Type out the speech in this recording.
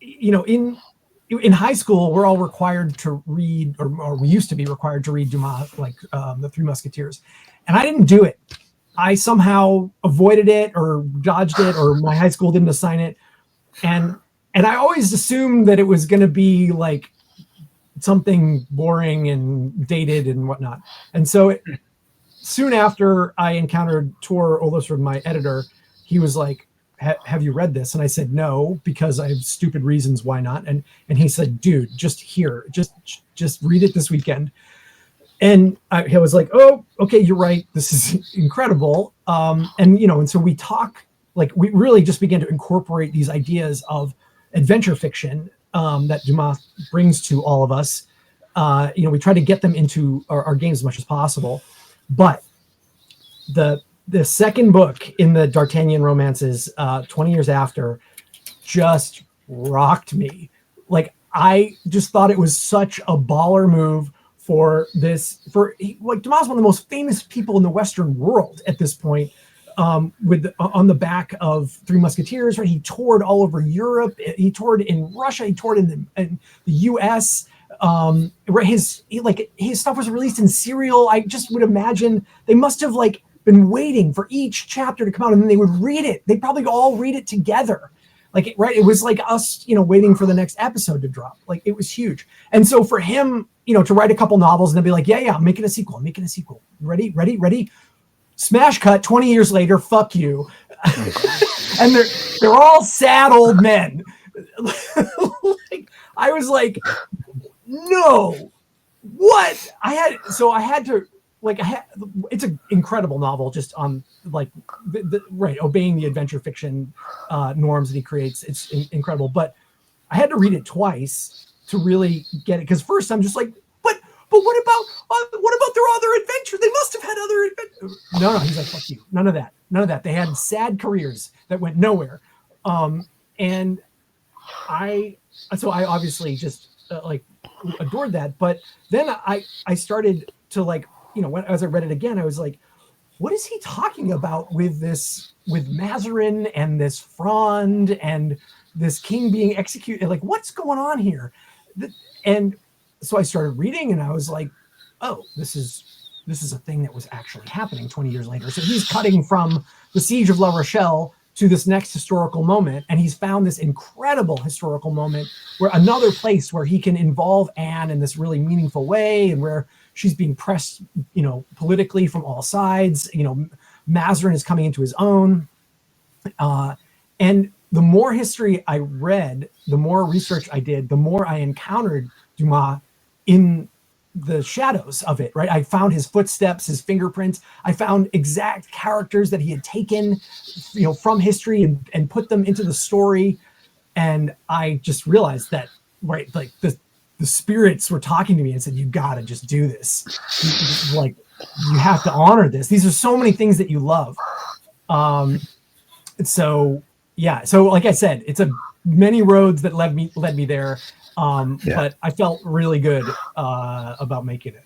in high school, we're all required to read, or we used to be required to read Dumas, like the Three Musketeers, and I didn't do it. I somehow avoided it or dodged it, or my high school didn't assign it, and I always assumed that it was going to be like something boring and dated and whatnot. And so soon after I encountered Tor Ohlesrud, my editor, he was like, have you read this? And I said, no, because I have stupid reasons why not. And he said, dude, just read it this weekend. And I was like, oh, okay, you're right. This is incredible. And so we talk, like we really just began to incorporate these ideas of adventure fiction that Dumas brings to all of us. We try to get them into our games as much as possible. But the second book in the D'Artagnan romances, 20 years after, just rocked me. Like, I just thought it was such a baller move Dumas is one of the most famous people in the Western world at this point, on the back of Three Musketeers, right? He toured all over Europe. He toured in Russia. He toured in the US. His stuff was released in serial. I just would imagine they must have been waiting for each chapter to come out, and then they would read it. They'd probably all read it together. It was like us, waiting for the next episode to drop. Like, it was huge. And so for him, to write a couple novels and then be like, yeah, I'm making a sequel. Ready. Smash cut 20 years later, fuck you. And they're all sad old men. I was like, no, what? It's an incredible novel, just on obeying the adventure fiction norms that he creates. It's incredible, but I had to read it twice to really get it, because first I'm just like, but what about their other adventure? They must have had other adventures. No, he's like, fuck you, none of that. They had sad careers that went nowhere, and I obviously just adored that. But then I started to as I read it again, I was like, what is he talking about with Mazarin and this Frond and this king being executed? Like, what's going on here? And so I started reading, and I was like, oh, this is a thing that was actually happening 20 years later. So he's cutting from the Siege of La Rochelle to this next historical moment, and he's found this incredible historical moment where another place where he can involve Anne in this really meaningful way, and where she's being pressed, politically from all sides. Mazarin is coming into his own. And the more history I read, the more research I did, the more I encountered Dumas in the shadows of it, right? I found his footsteps, his fingerprints. I found exact characters that he had taken, from history and put them into the story. And I just realized that, right, the spirits were talking to me and said, you gotta just do this. You have to honor this. These are so many things that you love. So like I said, it's many roads that led me there. But I felt really good about making it.